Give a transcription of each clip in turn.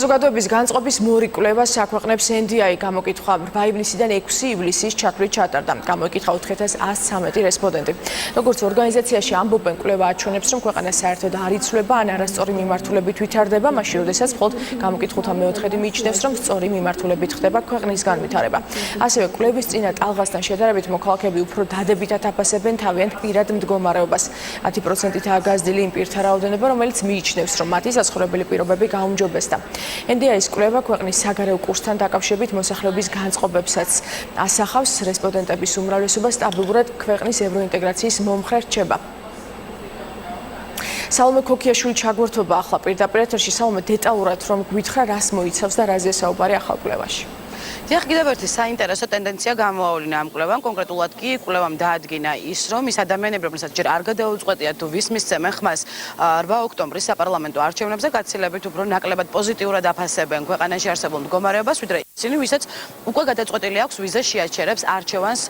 საზოგადოების განწყობის მორიკვლევას საქვეყნებს NDI გამოკითხვა ივლისიდან 6 ივლისის ჩათვლით ჩატარდა. გამოიკითხა 4113 რესპონდენტი. როგორც ორგანიზაციაში ამბობენ, კვლევა აჩვენებს, რომ ქვეყანა საერთოდ არ იცვლება ან არასწორი მიმართულებით ვითარდება, მაშინ როდესაც მხოლოდ გამოკითხულთა მეოთხედი მიიჩნევს, რომ სწორი მიმართულებით ხდება ქვეყნის განვითარება. ასევე კვლევის წინა ტალღასთან შედარებით მოქალაქეები უფრო დადებითად აფასებენ თავიანთ პირად მდგომარეობას. 10%-ითაა გაზრდილი იმ პირთა რაოდენობა, რომელიც მიიჩნევს, რომ მათი საცხოვრებელი პირობები გაუმჯობესდა. NDI-ის კვლევა ქვეყნის საგარეო კურსთან დაკავშირებით მოსახლეობის განწყობებსაც ასახავს. რესპონდენტების უმრავლესობა სტაბილურად ქვეყნის ევროინტეგრაციის მომხრე რჩება. სალომე ქოქიაშვილი ჩაგვერთვება ახლა პირდაპირ ეთერში. სალომე, დეტალურად რომ გვითხრა, რას მოიცავს და რაზეა საუბარი ახალ კვლევაში? დიახ, კიდევ ერთი საინტერესო ტენდენცია გამოავლინა ამ კვლევამ. კონკრეტულად კი კვლევამ დაადგინა ის, რომ ის ადამიანები, რომელსაც ჯერ არ გადაუწყვეტიათ თუ ვის მისცემენ ხმას 8 ოქტომბრის საპარლამენტო არჩევნებზე, გაცილებით უფრო ნაკლებად პოზიტიურად აფასებენ ქვეყანაში არსებულ მდგომარეობას, ვიდრე ისინი, ვისაც უკვე გადაწყვეტილი აქვს ვიზა შეაჩერებს არჩევანს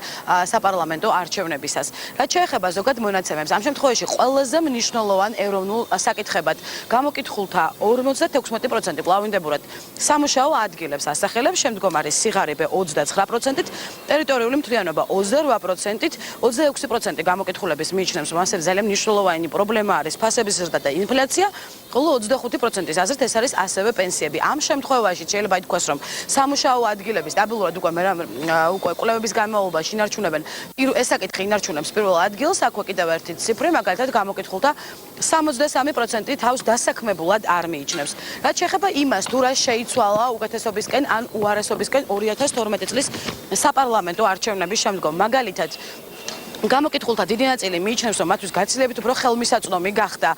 საპარლამენტო არჩევნებისას. რაც შეეხება ზოგად მონაცემებს, ამ შემთხვევაში ყველაზე მნიშვნელოვან ეროვნულ საკითხებად გამოკითხულთა 56% პლავინდებურად სამუშაო ადგილებს ასახელებს, შემდგომ არის სიღარიბე 29%-ით, ტერიტორიული მთლიანობა 28%-ით, 26% გამოკითხულების მიიჩნევს, რომ ასევე ძალიან მნიშვნელოვანი პრობლემა არის ფასების ზრდა და ინფლაცია, ხოლო 25%-ის აზრით ეს არის ასევე პენსიები. ამ შემთხვევაში შეიძლება ითქვას, რომ სამუშაო ადგილები სტაბილურად უკვე კვლევების განმავლობაში ინარჩუნებენ, ეს საკითხი ინარჩუნებს პირველ ადგილს. აქვე კიდევ ერთი ციფრი, მაგალითად გამოკითხულთა 63% თავს დასაქმებულად არ მიიჩნევს. რაც შეეხება იმას, თუ რა შეიცვალა უკეთესობისკენ ან უარესობისკენ 2012 წლის საპარლამენტო არჩევნების შემდგომ, მაგალითად გამოკითხულთა დიდი ნაწილი მიიჩნევს, რომ მათთვის გაცილებით უფრო ხელმისაწვდომი გახდა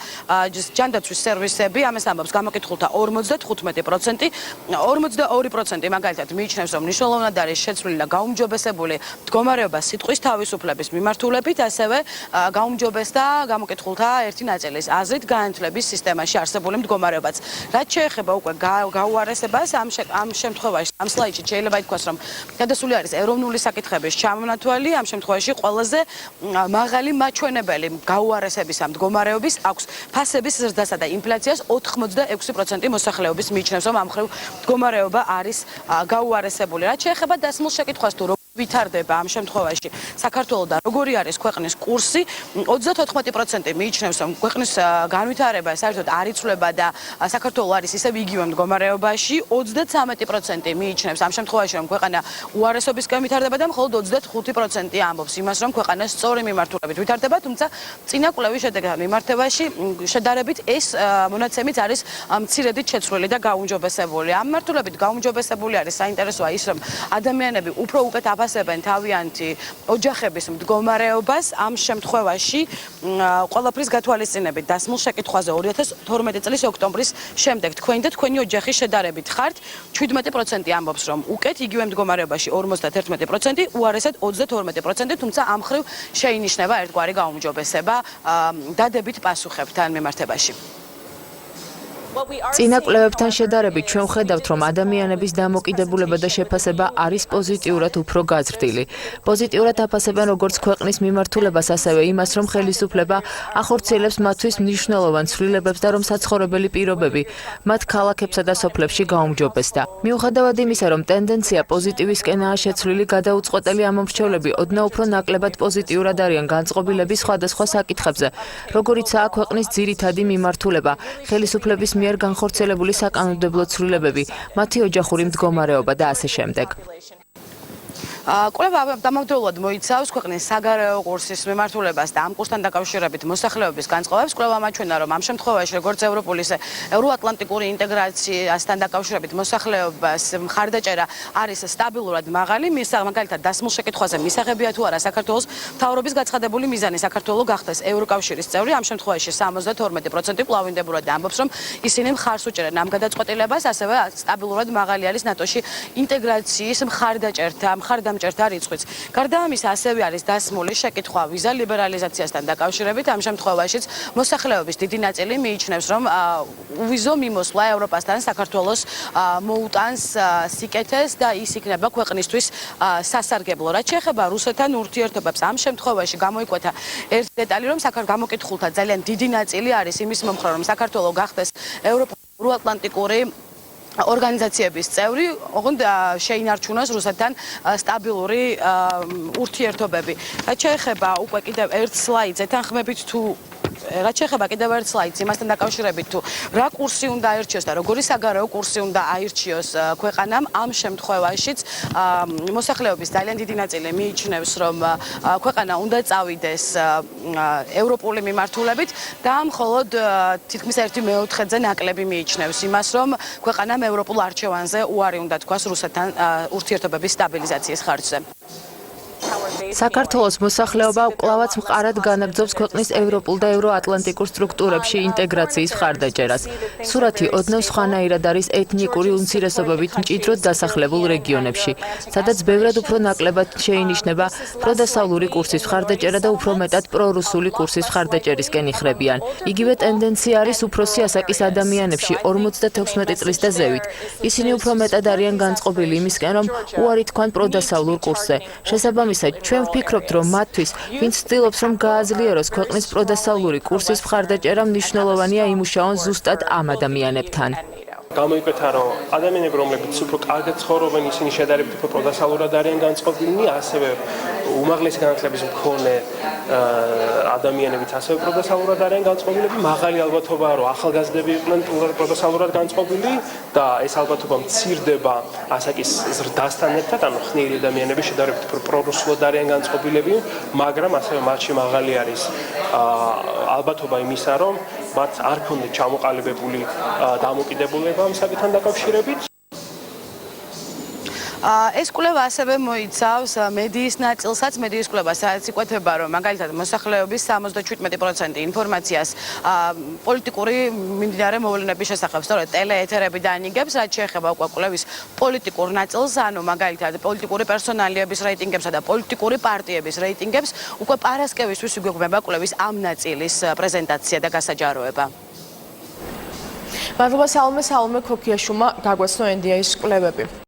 ჯანდაცვის სერვისები. ამას ამბობს გამოკითხულთა 55%, 42% მაგალითად მიიჩნევს, რომ მნიშვნელოვნად არის შეცვლილი და გაუმჯობესებული მდგომარეობა სიტყვის თავისუფლების მიმართულებით, ასევე გაუმჯობესდა გამოკითხულთა ერთი ნაწილის აზრით განათლების სისტემაში არსებული მდგომარეობაც. რაც შეეხება უკვე გაუარესებას, ამ შემთხვევაში ამ სლაიდში შეიძლება ითქვას, რომ გადასული არის ეროვნული საკითხების ჩამონათვალი. ამ შემთხვევაში ყველაზე მაღალი მაჩვენებელი გაუარესების ამ მდგომარეობის აქვს ფასების ზრდასა და ინფლაციას 86% მოსახლეობის მიიჩნევს, რომ ამ მხრივ მდგომარეობა არის გაუარესებული. რაც შეეხება დასმულ შეკითხვას, თუ ვითარდება ამ შემთხვევაში საქართველოსთან როგორი არის ქვეყნის კურსი, 34% მიიჩნევს, რომ ქვეყნის განვითარება საერთოდ არ იცვლება და საქართველოს არის ისევ იგივე მდგომარეობაში, 33% მიიჩნევს ამ შემთხვევაში, რომ ქვეყანა უარესობისკენ ვითარდება და მხოლოდ 25% ამბობს იმას, რომ ქვეყანა სწორი მიმართულებით ვითარდება, თუმცა წინა კვლევის შედეგთან მიმართებაში შედარებით ეს მონაცემიც არის მცირედით შეცვლილი და გაუმჯობესებული. ამ მიმართულებით გაუმჯობესებული არის საინტერესოა ის, რომ ადამიანები უფრო უკეთ აფასებენ თავიანთი ოჯახების მდგომარეობას. ამ შემთხვევაში ყველაფრის გათვალისწინებით დასმულ შეკითხვაზე 2012 წლის ოქტომბრის შემდეგ თქვენი და თქვენი ოჯახი შედარებით ხართ, 17% ამბობს, რომ უკეთ იგივე მდგომარეობაში 51%, უარესად 22%, თუმცა ამ მხრივ შეინიშნება ერთგვარი გაუმჯობესება დადებით პასუხებთან მიმართებაში. წინა კვლევებთან შედარებით ჩვენ ვხედავთ, რომ ადამიანების დამოკიდებულება და შეფასება არის პოზიტიურად უფრო გაზრდილი. პოზიტიურად აფასებენ როგორც ქვეყნის მიმართულებას, ასევე იმას, რომ ხელისუფლება ახორციელებს მათთვის მნიშვნელოვან ცვლილებებს და რომ საცხოვრებელი პირობები მათ ქალაქებსა და სოფლებში გაუმჯობესდა. მიუხედავად იმისა, რომ ტენდენცია პოზიტივისკენაა შეცვლილი, გადაუწყვეტელი ამომრჩევლები ოდნავ უფრო ნაკლებად პოზიტიურად არიან განწყობილების სხვადასხვა საკითხებზე, როგორიცაა ქვეყნის ძირითადი მიმართულება, ხელისუფლების მიერ განხორციელებული საკანონმდებლო ცვლილებები, მათი ოჯახური მდგომარეობა და ასე შემდეგ. კვლევა დამავდროულად მოიცავს ქვეყნის საგარეო კურსის მიმართულებას და ამ კურსთან დაკავშირებით მოსახლეობის განწყობებს. კვლევამ აჩვენა, რომ ამ შემთხვევაში როგორც ევროპული, ისე ევროატლანტიკური ინტეგრაციასთან დაკავშირებით მოსახლეობას მხარდაჭერა არის სტაბილურად მაღალი. მაგალითად, დასმულ შეკითხვაზე მისაღებია თუ არა საქართველოს მთავრობის გაცხადებული მიზანი საქართველოს გახდეს ევროკავშირის წევრი. ამ შემთხვევაში 72% პლავინდებურად ამბობს, რომ ისინი მხარს უჭერენ ამ გადაწყვეტილებას, ასევე სტაბილურად მაღალი არის ნატოში ინტეგრაციის მხარდამჭერთა რიცხვიც. გარდა ამისა, ასევე არის დასმული შეკითხვა ვიზა ლიბერალიზაციასთან დაკავშირებით. ამ შემთხვევაშიც მოსახლეობის დიდი ნაწილი მიიჩნევს, რომ ვიზო მიმოსვლა ევროპასთან საქართველოს მოუტანს სიკეთეს და ის იქნება ქვეყნისთვის სასარგებლო. რაც შეეხება რუსეთთან ურთიერთობებს, ამ შემთხვევაში გამოიკვეთა ერთი დეტალი, რომ გამოკითხულთა ძალიან დიდი ნაწილი არის იმის მომხრე, რომ საქართველოს გახდეს ევროპულ-ატლანტიკური ორგანიზაციების წევრი, ოღონდ შეინარჩუნოს რუსეთთან სტაბილური ურთიერთობები. რაც შეეხება უკვე კიდევ ერთ სლაიდზე თანხმებით თუ რაც შეეხება კიდევ ერთ სლაიდს იმასთან დაკავშირებით თუ რა კურსი უნდა აირჩიოს და როგორი საგარეო კურსი უნდა აირჩიოს ქვეყანამ ამ შემთხვევაშიც მოსახლეობის ძალიან დიდი ნაწილი მიიჩნევს რომ ქვეყანა უნდა წავიდეს ევროპული მიმართულებით და მხოლოდ თითქმის 1/4-ზე ნაკლები მიიჩნევს იმას რომ ქვეყანამ ევროპულ არჩევანზე უარი უნდა თქვას რუსეთთან ურთიერთობების სტაბილიზაციის ხარჯზე. საქართველოს მოსახლეობა კვლავაც მყარად განაგრძობს ქვეყნის ევროპულ და ევროატლანტიკურ სტრუქტურებში ინტეგრაციის მხარდაჭერას. სურათი ოდნავ სხვანაირად არის ეთნიკური უმცირესობებით მჭიდროდ დასახლებულ რეგიონებში, სადაც ბევრად უფრო ნაკლებად შეინიშნება პროდასავლური კურსის მხარდაჭერა და უფრო მეტად პრორუსული კურსის მხარდაჭერისკენ იხრებიან. იგივე ტენდენცია არის უფროსი ასაკის ადამიანებში 56 წლის და ზევით. ისინი უფრო მეტად არიან განწყობილი იმისკენ, რომ უარი თქვან პროდასავლურ კურსზე. შესაბამისად, ჩვენ ვფიქრობთ, რომ მათთვის, ვინც ცდილობს, რომ გააძლიეროს ქვეყნის პროდასავლური კურსის მხარდაჭერა, მნიშვნელოვანია იმუშაონ ზუსტად ამ ადამიანებთან. გამოიკვეთა, რომ ადამიანები, რომლებიც უფრო კარგად ცხოვრობენ, ისინი შედარებით უფრო პროდასავლურად არიან განწყობილნი, ასევე უმაღლესი განათლების მქონე ადამიანებიც ასევე პროდასავლურად არიან განწყობილები. მაღალი ალბათობაა, რომ ახალგაზრდები იყვნენ პროდასავლურად განწყობილი და ეს ალბათობა მცირდება ასაკის ზრდასთან ერთად, ანუ ხნიერი ადამიანები შედარებით უფრო პრორუსულად არიან განწყობილები, მაგრამ ასევე მათში მაღალი არის ალბათობა იმისა, რომ მათ არ ქონდეთ ჩამოყალიბებული დამოკიდებულება ამ საკითხთან დაკავშირებით. ეს კვლევა ასევე მოიცავს მედიის ნაწილსაც, მედიის კვლევა, სადაც იკვეთება, რომ მაგალითად მოსახლეობის 77% ინფორმაციას პოლიტიკური მიმდინარე მოვლენების შესახებ, სწორედ ტელეეთერები დაანიგებს, რაც შეეხება უკვე კვლევის პოლიტიკურ ნაწილს, ანუ მაგალითად პოლიტიკური პერსონალიების რეიტინგებსა და პოლიტიკური პარტიების რეიტინგებს, უკვე პარასკევისთვის იგვეგმება კვლევის ამ ნაწილის პრეზენტაცია და გასაჯაროება. მადლობა საალმე ქოქიაშუმა გაგვაცნო NDI-ის კვლევები.